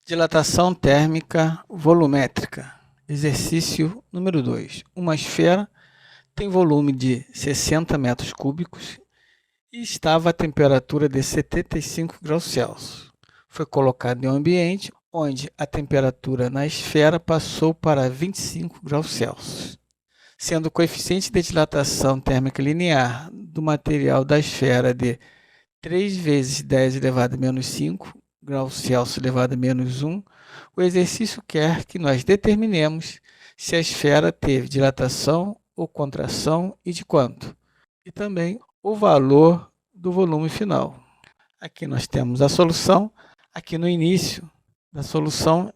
Dilatação térmica volumétrica. Exercício número 2. Uma esfera tem volume de 60 metros cúbicos e estava a temperatura de 75 graus Celsius. Foi colocado em um ambiente onde a temperatura na esfera passou para 25 graus Celsius, sendo o coeficiente de dilatação térmica linear do material da esfera de 3 vezes 10 elevado a menos 5 graus Celsius elevado a menos 1, o exercício quer que nós determinemos se a esfera teve dilatação ou contração e de quanto, e também o valor do volume final. Aqui nós temos a solução. Aqui no início da solução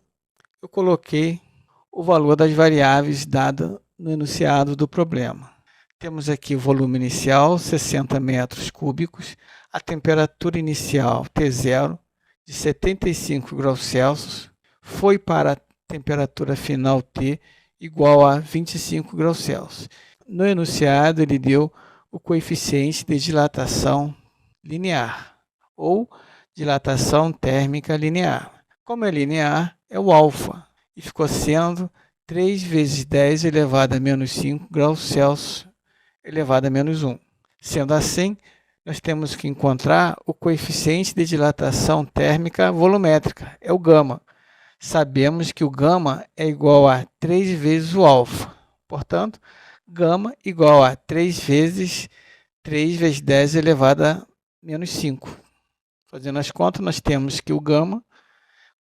eu coloquei o valor das variáveis dada no enunciado do problema. Temos aqui o volume inicial, 60 metros cúbicos, a temperatura inicial, T0, de 75 graus Celsius, foi para a temperatura final, T, igual a 25 graus Celsius. No enunciado, ele deu o coeficiente de dilatação linear, ou dilatação térmica linear. Como é linear, é o alfa, e ficou sendo 3 vezes 10 elevado a menos 5 graus Celsius elevado a menos 1. Sendo assim, nós temos que encontrar o coeficiente de dilatação térmica volumétrica, é o gama. Sabemos que o gama é igual a 3 vezes o alfa. Portanto, gama igual a 3 vezes 10 elevado a menos 5. Fazendo as contas, nós temos que o gama,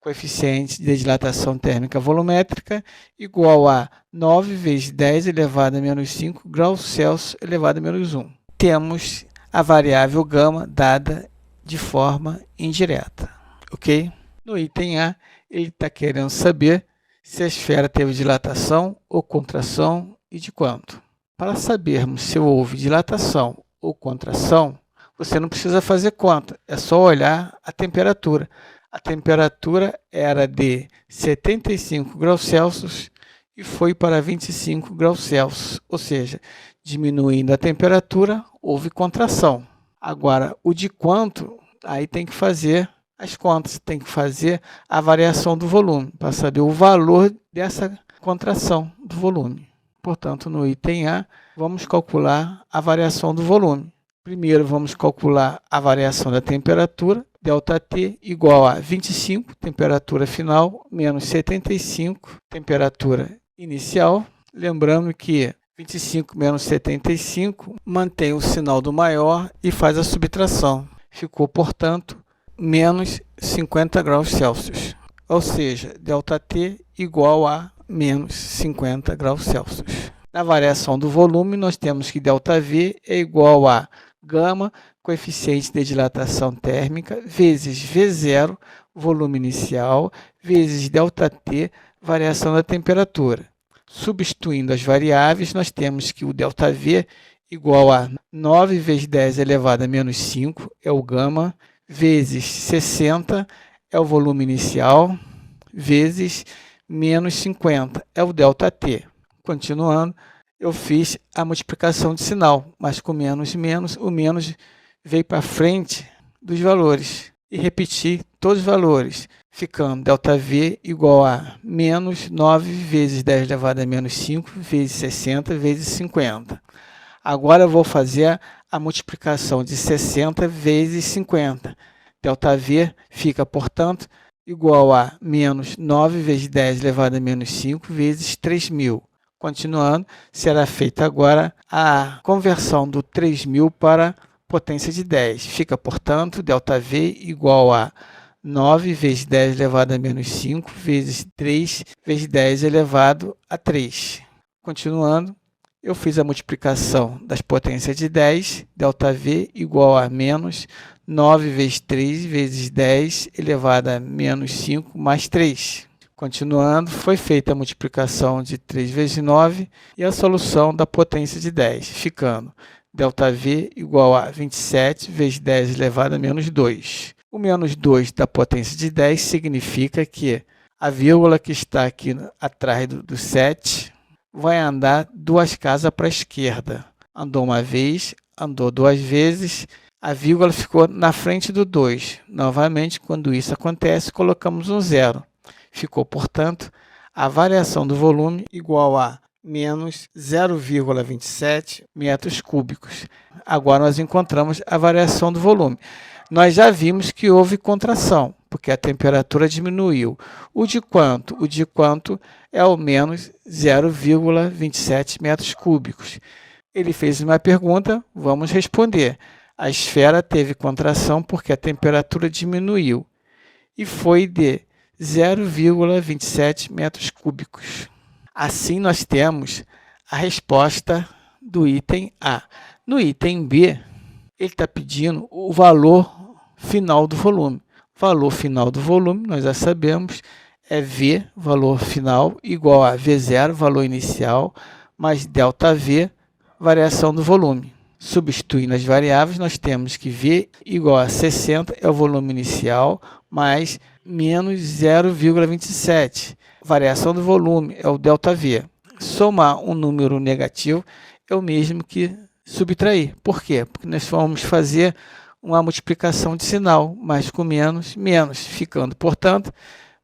coeficiente de dilatação térmica volumétrica, igual a 9 vezes 10 elevado a menos 5 graus Celsius elevado a menos 1. Temos a variável gama dada de forma indireta, ok? No item A, ele está querendo saber se a esfera teve dilatação ou contração e de quanto. Para sabermos se houve dilatação ou contração, você não precisa fazer conta, é só olhar a temperatura. A temperatura era de 75 graus Celsius e foi para 25 graus Celsius, ou seja, diminuindo a temperatura, houve contração. Agora, o de quanto, aí tem que fazer as contas, tem que fazer a variação do volume, para saber o valor dessa contração do volume. Portanto, no item A, vamos calcular a variação do volume. Primeiro, vamos calcular a variação da temperatura, ΔT igual a 25, temperatura final, menos 75, temperatura inicial. Lembrando que 25 menos 75 mantém o sinal do maior e faz a subtração. Ficou, portanto, menos 50 graus Celsius. Ou seja, ΔT igual a menos 50 graus Celsius. Na variação do volume, nós temos que ΔV é igual a gama, coeficiente de dilatação térmica, vezes V0, volume inicial, vezes ΔT, variação da temperatura. Substituindo as variáveis, nós temos que o ΔV igual a 9 vezes 10 elevado a menos 5, é o gama, vezes 60, é o volume inicial, vezes menos 50, é o ΔT. Continuando, eu fiz a multiplicação de sinal, mas com menos, o menos veio para frente dos valores e repeti todos os valores, ficando ΔV igual a menos 9 vezes 10 elevado a menos 5 vezes 60 vezes 50. Agora eu vou fazer a multiplicação de 60 vezes 50. ΔV fica, portanto, igual a menos 9 vezes 10 elevado a menos 5 vezes 3.000. Continuando, será feita agora a conversão do 3.000 para potência de 10. Fica, portanto, ΔV igual a 9 vezes 10 elevado a menos 5 vezes 3 vezes 10 elevado a 3. Continuando, eu fiz a multiplicação das potências de 10, ΔV igual a menos 9 vezes 3 vezes 10 elevado a menos 5 mais 3. Continuando, foi feita a multiplicação de 3 vezes 9 e a solução da potência de 10, ficando ΔV igual a 27 vezes 10 elevado a menos 2. O menos 2 da potência de 10 significa que a vírgula que está aqui atrás do 7 vai andar 2 casas para a esquerda. Andou uma vez, andou 2 vezes, a vírgula ficou na frente do 2. Novamente, quando isso acontece, colocamos um 0. Ficou, portanto, a variação do volume igual a menos 0,27 metros cúbicos. Agora nós encontramos a variação do volume. Nós já vimos que houve contração, porque a temperatura diminuiu. O de quanto? O de quanto é o menos 0,27 metros cúbicos. Ele fez uma pergunta, vamos responder. A esfera teve contração porque a temperatura diminuiu e foi de 0,27 metros cúbicos. Assim, nós temos a resposta do item A. No item B, ele está pedindo o valor final do volume. O valor final do volume, nós já sabemos, é V, valor final, igual a V0, valor inicial, mais ΔV, variação do volume. Substituindo as variáveis, nós temos que V igual a 60 é o volume inicial, mais menos 0,27. Variação do volume é o ΔV. Somar um número negativo é o mesmo que subtrair. Por quê? Porque nós vamos fazer uma multiplicação de sinal, mais com menos, menos, ficando, portanto,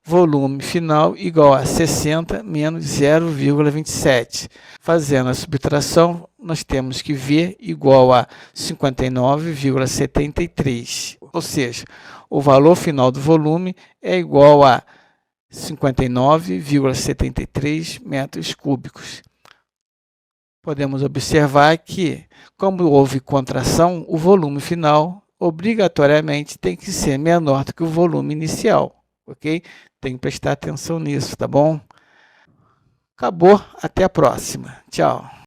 volume final igual a 60 menos 0,27. Fazendo a subtração, nós temos que V igual a 59,73. Ou seja, o valor final do volume é igual a 59,73 metros cúbicos. Podemos observar que, como houve contração, o volume final obrigatoriamente tem que ser menor do que o volume inicial, ok? Tem que prestar atenção nisso, tá bom? Acabou, até a próxima. Tchau.